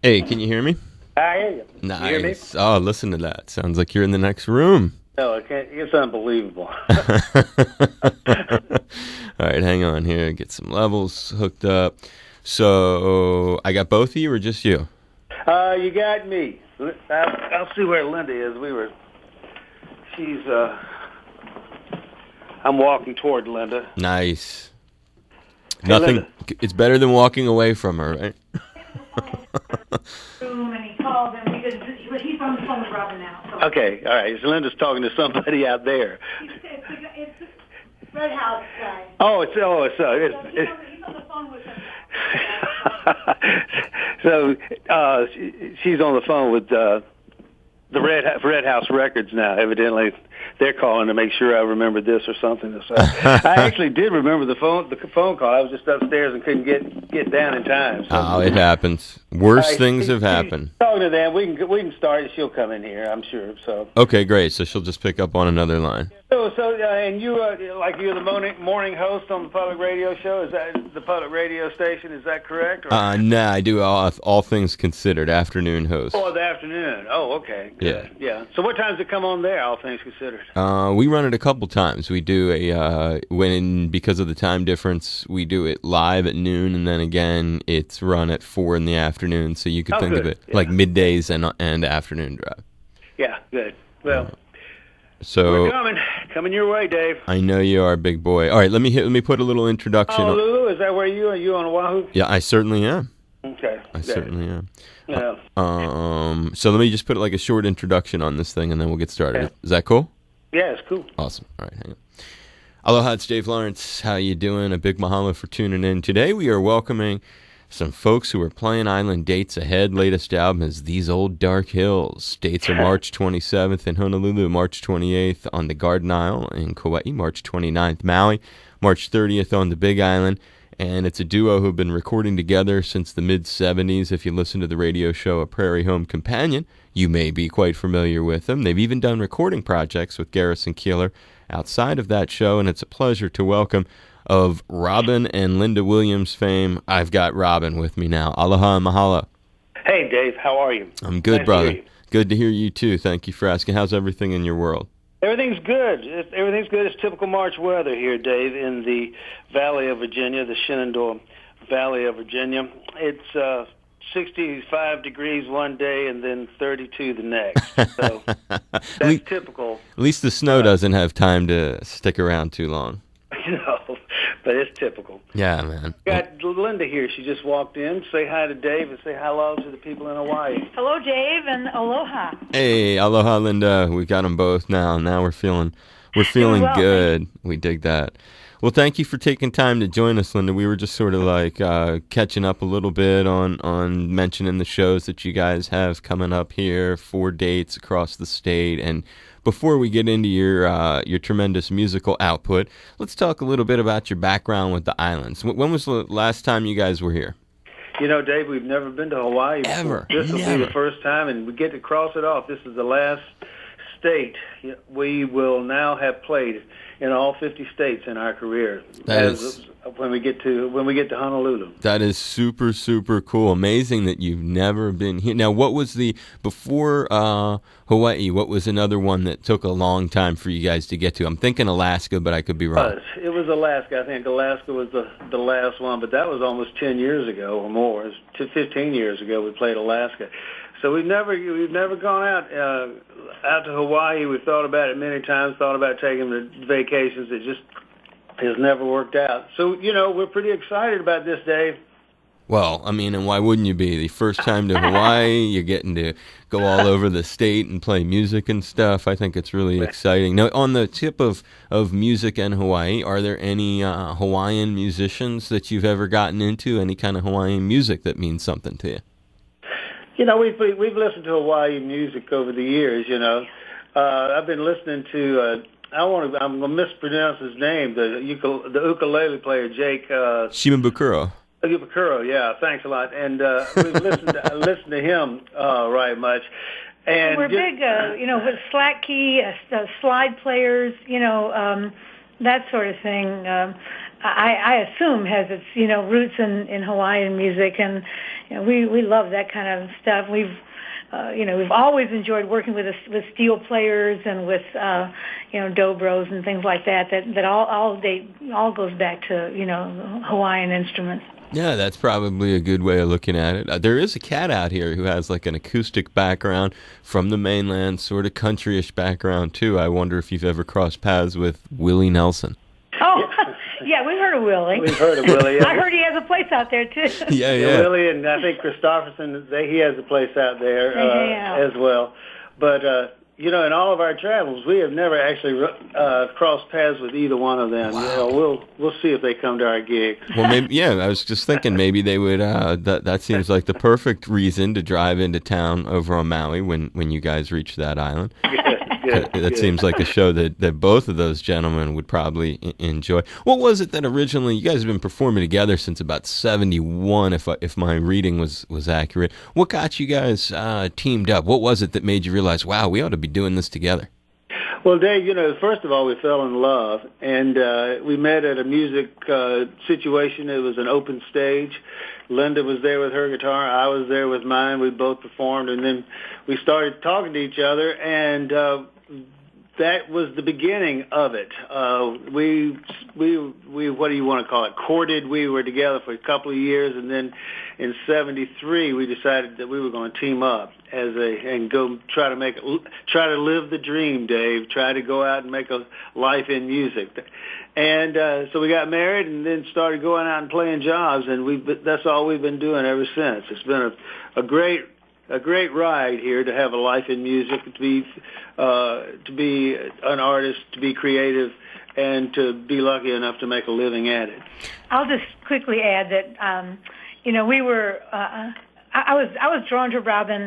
Hey, can you hear me? I hear you. Nice. You hear me? Oh, listen to that. Sounds like you're in the next room. No, I can't. It's unbelievable. All right, hang on here. Get some levels hooked up. So, I got both of you or just you? You got me. I'll see where Linda is. I'm walking toward Linda. Nice. Hey, Nothing. Linda. It's better than walking away from her, right? And he called him because he's on the phone with Robin now. So. Okay, all right. So Linda's talking to somebody out there. It's Red House guy. It's He's on the phone with him. So she's on the phone with the Red House Records now. Evidently, they're calling to make sure I remember this or something. So I actually did remember the phone call. I was just upstairs and couldn't get down in time. So. Oh, it happens. Worse things have happened. Talking to them, we can start. She'll come in here, I'm sure. So. Okay, great. So she'll just pick up on another line. And you, you're the morning host on the public radio show. Is that the public radio station? Is that correct? Or? Nah, I do all things considered, afternoon host. Oh, the afternoon. Oh, okay. Good. Yeah. So what times does it come on there, all things considered? We run it a couple times. We do because of the time difference, we do it live at noon, and then again, it's run at 4 in the afternoon. So you could think of it like middays and afternoon drive. Yeah, good. Well, so we're coming your way, Dave. I know you are, big boy. All right, let me put a little introduction. Oh, Lulu, is that where you are? You on Oahu? Yeah, I certainly am. Okay. I certainly am. Yeah. So let me just put like a short introduction on this thing, and then we'll get started. Okay. Is that cool? Yeah, it's cool. Awesome. All right, hang on. Aloha, it's Dave Lawrence. How you doing? A big mahalo for tuning in. Today we are welcoming some folks who are playing island dates ahead. Latest album is These Old Dark Hills. Dates are March 27th in Honolulu, March 28th on the Garden Isle in Kauai, March 29th Maui, March 30th on the Big Island. And it's a duo who've been recording together since the mid-'70s. If you listen to the radio show A Prairie Home Companion, you may be quite familiar with them. They've even done recording projects with Garrison Keillor outside of that show, and it's a pleasure to welcome of Robin and Linda Williams fame. I've got Robin with me now. Aloha and mahalo. Hey, Dave, how are you? I'm good, nice brother. Good to hear you, too. Thank you for asking. How's everything in your world? Everything's good. Everything's good. It's typical March weather here, Dave, in the Valley of Virginia, the Shenandoah Valley of Virginia. It's 65 degrees one day and then 32 the next. So that's typical. At least the snow doesn't have time to stick around too long. But it's typical. Yeah, man. Got Linda here. She just walked in. Say hi to Dave and say hello to the people in Hawaii. Hello, Dave, and aloha. Hey, aloha, Linda. We got them both now. Now we're feeling well, good. We dig that. Well, thank you for taking time to join us, Linda. We were just sort of like catching up a little bit on mentioning the shows that you guys have coming up here, 4 dates across the state. And before we get into your tremendous musical output, let's talk a little bit about your background with the islands. When was the last time you guys were here? You know, Dave, we've never been to Hawaii before. Ever. This will be the first time, and we get to cross it off. This is the last state we will now have played in all 50 states in our career. When we get to Honolulu. That is super, super cool. Amazing that you've never been here. Now, what was before Hawaii, what was another one that took a long time for you guys to get to? I'm thinking Alaska, but I could be wrong. It was Alaska. I think Alaska was the last one, but that was almost 10 years ago or more. It was 15 years ago we played Alaska. So we've never gone out to Hawaii. We've thought about it many times, thought about taking the vacations. It just has never worked out. So, we're pretty excited about this, Dave. Well, I mean, and why wouldn't you be? The first time to Hawaii, you're getting to go all over the state and play music and stuff. I think it's really exciting. Now, on the tip of music and Hawaii, are there any Hawaiian musicians that you've ever gotten into? Any kind of Hawaiian music that means something to you? We've listened to Hawaii music over the years. I've been listening to. I'm going to mispronounce his name. The ukulele player, Jake. Shimabukuro. Bukuro, yeah. Thanks a lot. And we've listened to him right much. And we're big, with slack key, slide players. that sort of thing, I assume has its roots in Hawaiian music, and we love that kind of stuff. We've always enjoyed working with steel players and with dobros and things like that. That all goes back to Hawaiian instruments. Yeah, that's probably a good way of looking at it. There is a cat out here who has like an acoustic background from the mainland, sort of countryish background too. I wonder if you've ever crossed paths with Willie Nelson. Oh, yeah, we've heard of Willie. We've heard of Willie. Yeah. I heard he has a place out there too. Yeah. Willie, and I think Christopherson, he has a place out there as well. But in all of our travels, we have never actually crossed paths with either one of them. Wow. We'll see if they come to our gigs. Well, maybe, I was just thinking maybe they would. That seems like the perfect reason to drive into town over on Maui when you guys reach that island. That seems like a show that both of those gentlemen would probably enjoy. What was it that originally, you guys have been performing together since about 71, if my reading was accurate. What got you guys teamed up? What was it that made you realize, wow, we ought to be doing this together? Well, Dave, first of all, we fell in love, and we met at a music situation. It was an open stage. Linda was there with her guitar. I was there with mine. We both performed, and then we started talking to each other, and that was the beginning of it. We what do you want to call it? Courted. We were together for a couple of years, and then in '73 we decided that we were going to team up and go try to live the dream, Dave. Try to go out and make a life in music. And so we got married, and then started going out and playing jobs, and that's all we've been doing ever since. It's been a great ride here to have a life in music, to be an artist, to be creative, and to be lucky enough to make a living at it. I'll just quickly add that we were. I was drawn to Robin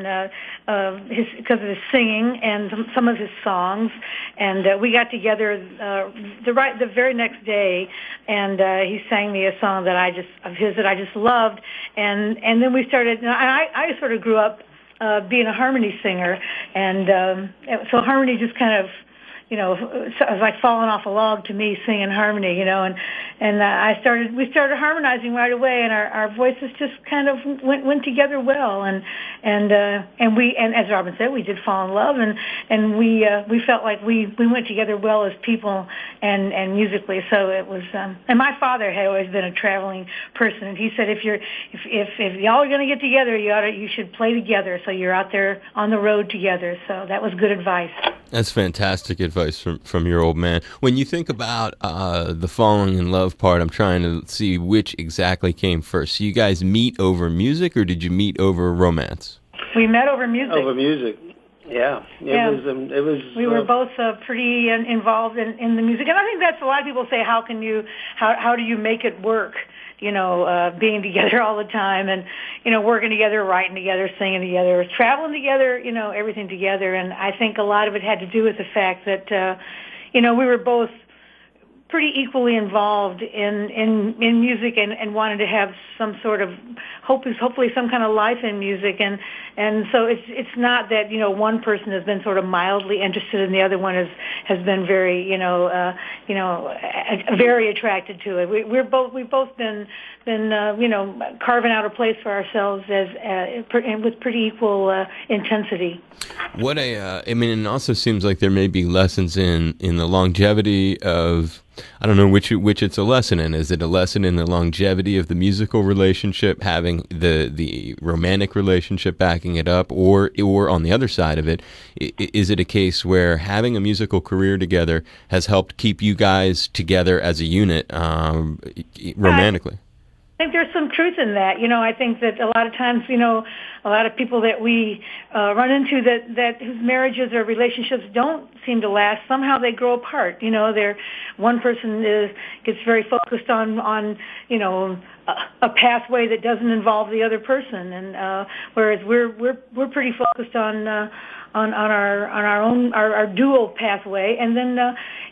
because of his singing and some of his songs, and we got together the very next day, and he sang me a song that I just loved, and then we started. I sort of grew up being a harmony singer, and so harmony just kind of, it was like falling off a log to me, singing harmony, and we started harmonizing right away, and our voices just kind of went together well, and as Robin said, we did fall in love, and we felt like we went together well as people and musically. So it was, and my father had always been a traveling person, and he said if y'all are going to get together, you should play together, so you're out there on the road together. So that was good advice. That's fantastic advice from your old man. When you think about the falling in love part, I'm trying to see which exactly came first. So you guys meet over music, or did you meet over romance? We met over music. Over music, yeah. It was. We were both pretty involved in the music, and I think that's a lot of people say, how do you make it work? Being together all the time and, working together, writing together, singing together, traveling together, everything together. And I think a lot of it had to do with the fact that, we were both pretty equally involved in music and wanted to have some sort of hopefully some kind of life in music, and so it's not that one person has been sort of mildly interested and the other one has been very very attracted to it. We've both been carving out a place for ourselves with pretty equal intensity. It also seems like there may be lessons in the longevity of, I don't know which it's a lesson in. Is it a lesson in the longevity of the musical relationship, having the romantic relationship backing it up, or on the other side of it, is it a case where having a musical career together has helped keep you guys together as a unit romantically? I think there's some truth in that. I think that a lot of times, a lot of people that we run into that whose marriages or relationships don't seem to last, somehow they grow apart. One person gets very focused on a pathway that doesn't involve the other person, and whereas we're pretty focused on our own dual pathway, and then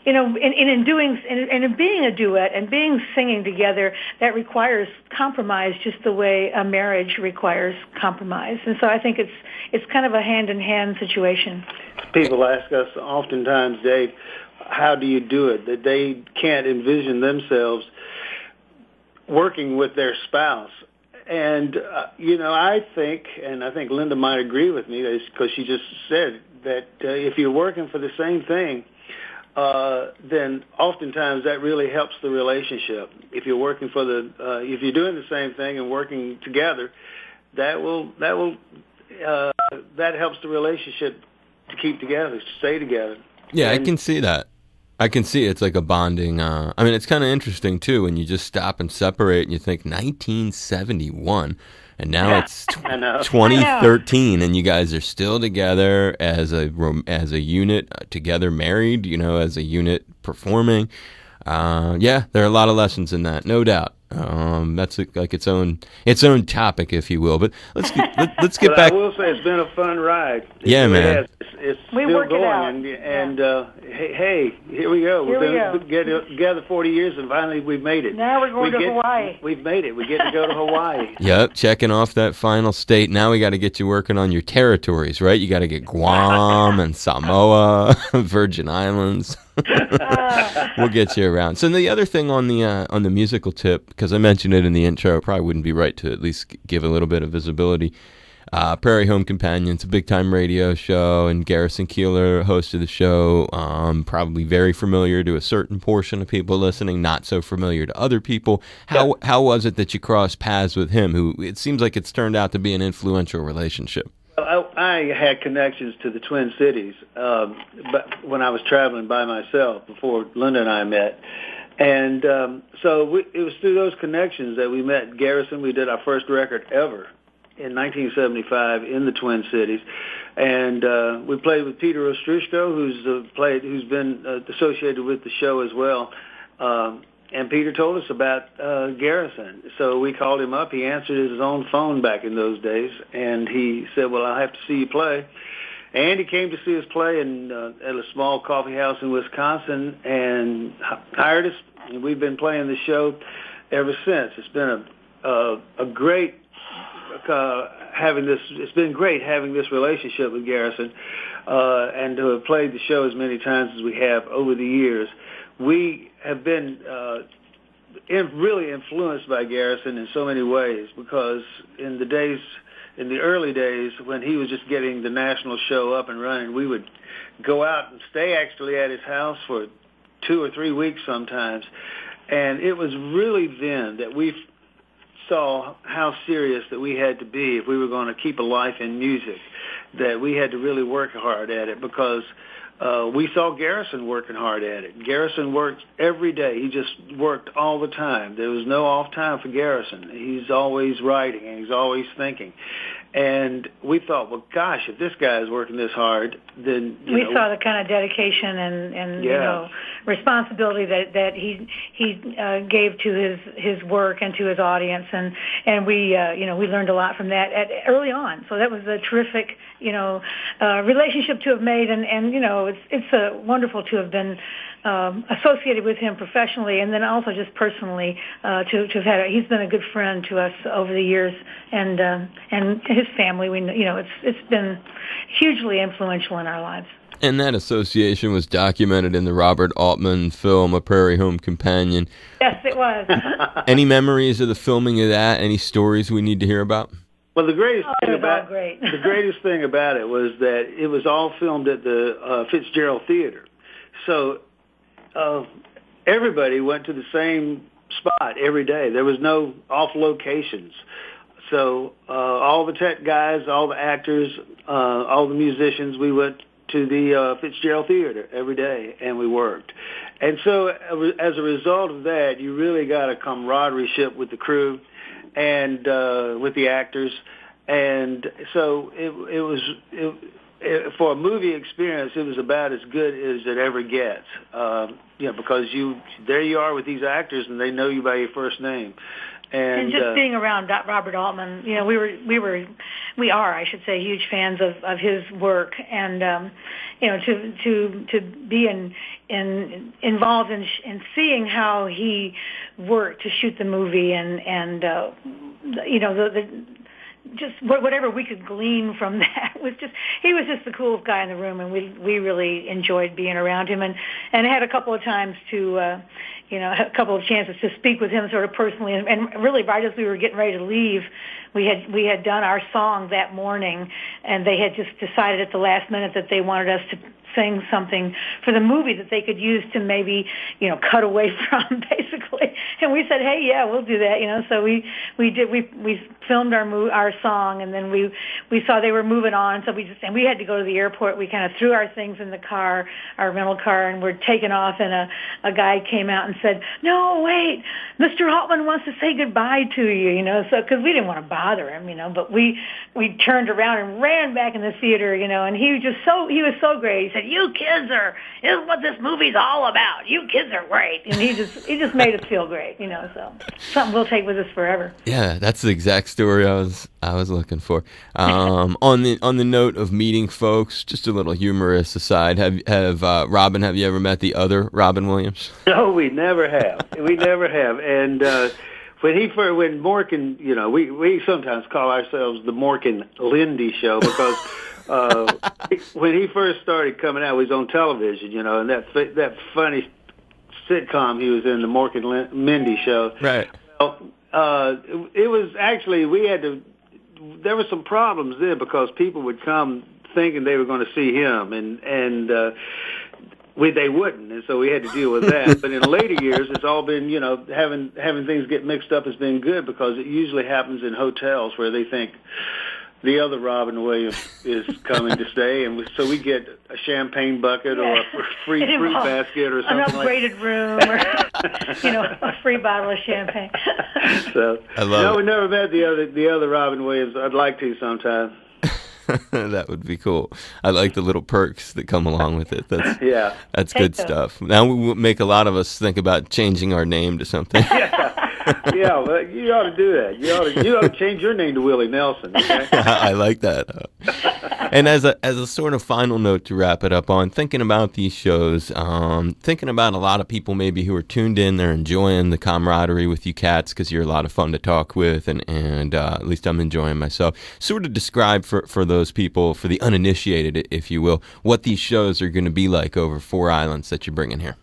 in being a duet and being singing together, that requires compromise, just the way a marriage requires compromise. And so I think it's kind of a hand in hand situation. People ask us oftentimes, Dave, how do you do it? That they can't envision themselves working with their spouse. And, I think Linda might agree with me because she just said that if you're working for the same thing, then oftentimes that really helps the relationship. If you're working if you're doing the same thing and working together, that helps the relationship to keep together, to stay together. Yeah, I can see that. I can see it's like a bonding. It's kind of interesting, too, when you just stop and separate and you think 1971, and now it's 2013, and you guys are still together as a unit, together married, as a unit performing. There are a lot of lessons in that, no doubt. That's like its own topic, if you will. But let's get back. I will say it's been a fun ride. Man. It's we still work going, it out. hey, here we go. We've been together 40 years, and finally we've made it. Now we're going to Hawaii. We've made it. We get to go to Hawaii. Yep, checking off that final state. Now we got to get you working on your territories, right? You got to get Guam and Samoa, Virgin Islands. We'll get you around. So the other thing on the musical tip, because I mentioned it in the intro, it probably wouldn't be right to at least give a little bit of visibility. Prairie Home Companion, it's a big-time radio show, and Garrison Keillor hosted the show. Probably very familiar to a certain portion of people listening, not so familiar to other people. How was it that you crossed paths with him, who it seems like it's turned out to be an influential relationship? Well, I had connections to the Twin Cities, but when I was traveling by myself before Linda and I met. And so it was through those connections that we met Garrison. We did our first record ever in 1975 in the Twin Cities, and we played with Peter Ostroushko, who's been associated with the show as well. And Peter told us about Garrison, so we called him up. He answered his own phone back in those days, and he said, "Well, I'll have to see you play." And he came to see us play at a small coffee house in Wisconsin and hired us. And we've been playing the show ever since. It's been a great It's been great having this relationship with Garrison, and to have played the show as many times as we have over the years. We have been really influenced by Garrison in so many ways, because in the early days when he was just getting the national show up and running, we would go out and stay actually at his house for 2 or 3 weeks sometimes. And it was really then that we saw how serious that we had to be if we were going to keep a life in music, that we had to really work hard at it, because we saw Garrison working hard at it. Garrison worked every day. He just worked all the time. There was no off time for Garrison. He's always writing and he's always thinking. And we thought, well, gosh, if this guy is working this hard, then we saw the kind of dedication and responsibility that he gave to his work and to his audience, and we learned a lot from that early on. So that was a terrific relationship to have made, and it's wonderful to have been associated with him professionally, and then also just personally to have had. He's been a good friend to us over the years, and his family. It's been hugely influential in our lives. And that association was documented in the Robert Altman film, A Prairie Home Companion. Yes, it was. Any memories of the filming of that? Any stories we need to hear about? Well, the greatest thing about it was that it was all filmed at the Fitzgerald Theater. So everybody went to the same spot every day. There was no off locations. So all the tech guys, all the actors, all the musicians, we went to the Fitzgerald Theater every day, and we worked. And so as a result of that, you really got a camaraderie with the crew and with the actors. And so it was for a movie experience, it was about as good as it ever gets. Because there you are with these actors, and they know you by your first name. And just being around Robert Altman, we are, I should say, huge fans of his work, and to be involved in seeing how he worked to shoot the movie, and just whatever we could glean from that was just, he was just the coolest guy in the room, and we really enjoyed being around him, and had a couple of times to, a couple of chances to speak with him sort of personally, and really right as we were getting ready to leave, we had done our song that morning, and they had just decided at the last minute that they wanted us to sing something for the movie that they could use to maybe, cut away from, basically. And we said, hey, yeah, we'll do that, So we filmed our song, and then we saw they were moving on, so and we had to go to the airport. We kind of threw our things in the car, our rental car, and we're taking off, and a guy came out and said, no, wait, Mr. Altman wants to say goodbye to you, so, because we didn't want to bother him, but we turned around and ran back in the theater, and he was so great. He said, you kids this is what this movie's all about. You kids are great. And he just made us feel great, so something we'll take with us forever. Yeah, that's the exact story I was looking for. On the note of meeting folks, just a little humorous aside, Robin, have you ever met the other Robin Williams? No, we never have. And when Morgan, we sometimes call ourselves the Morgan Lindy Show, because when he first started coming out, he was on television, and that funny sitcom he was in, the Morgan Mindy Show. Right. Well, it was actually, there were some problems then, because people would come thinking they were going to see him, and they wouldn't, and so we had to deal with that. But in later years, it's all been, having things get mixed up has been good, because it usually happens in hotels where they think the other Robin Williams is coming to stay, and so we get a champagne bucket or a free fruit basket or something, an upgraded room, or a free bottle of champagne. So I love it. We never met the other Robin Williams. I'd like to sometime. That would be cool. I like the little perks that come along with it. That's good stuff. Now we will make a lot of us think about changing our name to something. Yeah, well, you ought to do that. You ought to change your name to Willie Nelson. Okay? I like that. And as a sort of final note to wrap it up on, thinking about these shows, thinking about a lot of people maybe who are tuned in, they're enjoying the camaraderie with you cats because you're a lot of fun to talk with, and at least I'm enjoying myself. Sort of describe for those people, for the uninitiated, if you will, what these shows are going to be like over 4 islands that you're bringing here.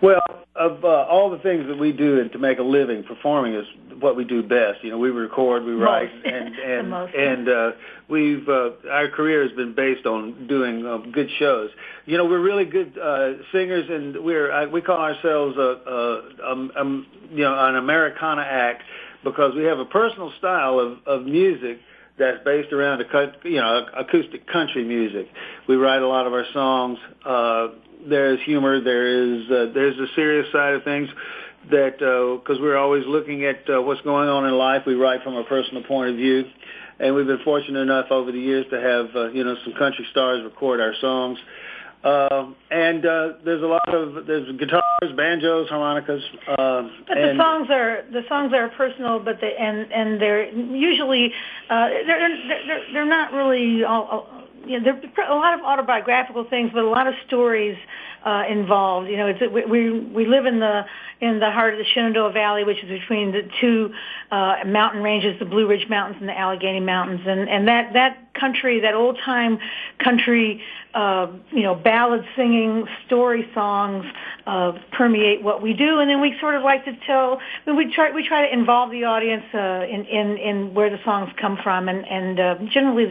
Well, of all the things that we do and to make a living, performing is what we do best. We record, we write, and our career has been based on doing good shows. We're really good singers, and we call ourselves an Americana act, because we have a personal style of music that's based around acoustic country music. We write a lot of our songs. There's humor. There's a serious side of things that because we're always looking at what's going on in life. We write from a personal point of view, and we've been fortunate enough over the years to have some country stars record our songs. And there's guitars, banjos, harmonicas. But the songs are personal, but they're usually they're not really all. There are a lot of autobiographical things, but a lot of stories involved. We live in the heart of the Shenandoah Valley, which is between the two mountain ranges, the Blue Ridge Mountains and the Allegheny Mountains, and that country, that old time country, ballad singing, story songs permeate what we do, and then we sort of like to tell. We try to involve the audience in where the songs come from, and generally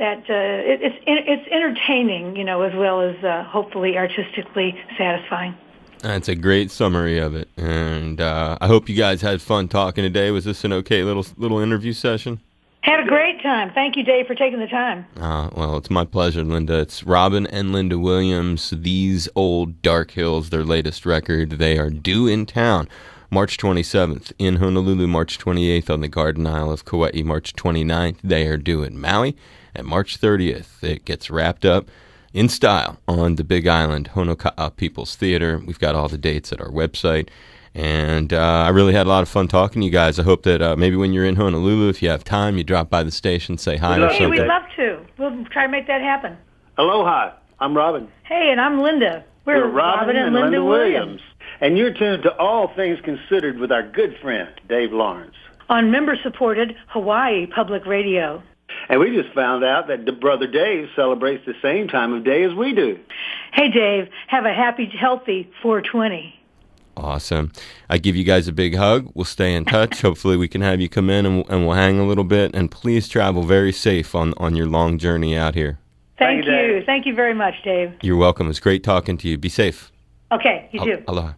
it's entertaining, as well as hopefully artistically satisfying. That's a great summary of it, and I hope you guys had fun talking today. Was this an okay little interview session? Had a great time. Thank you, Dave, for taking the time. Well, it's my pleasure, Linda. It's Robin and Linda Williams, These Old Dark Hills, their latest record. They are due in town March 27th, in Honolulu March 28th, on the Garden Isle of Kauai March 29th. They are due in Maui, and March 30th it gets wrapped up in style on the Big Island, Honoka'a People's Theater. We've got all the dates at our website. And I really had a lot of fun talking to you guys. I hope that maybe when you're in Honolulu, if you have time, you drop by the station, say hi or something. We'd love to. We'll try to make that happen. Aloha. I'm Robin. Hey, and I'm Linda. We're Robin and Linda Williams. And you're tuned to All Things Considered with our good friend, Dave Lawrence. on member-supported Hawaii Public Radio. And we just found out that Brother Dave celebrates the same time of day as we do. Hey, Dave, have a happy, healthy 420. Awesome. I give you guys a big hug. We'll stay in touch. Hopefully we can have you come in and we'll hang a little bit. And please travel very safe on your long journey out here. Thank you. Thank you very much, Dave. You're welcome. It's great talking to you. Be safe. Okay, you too. Aloha.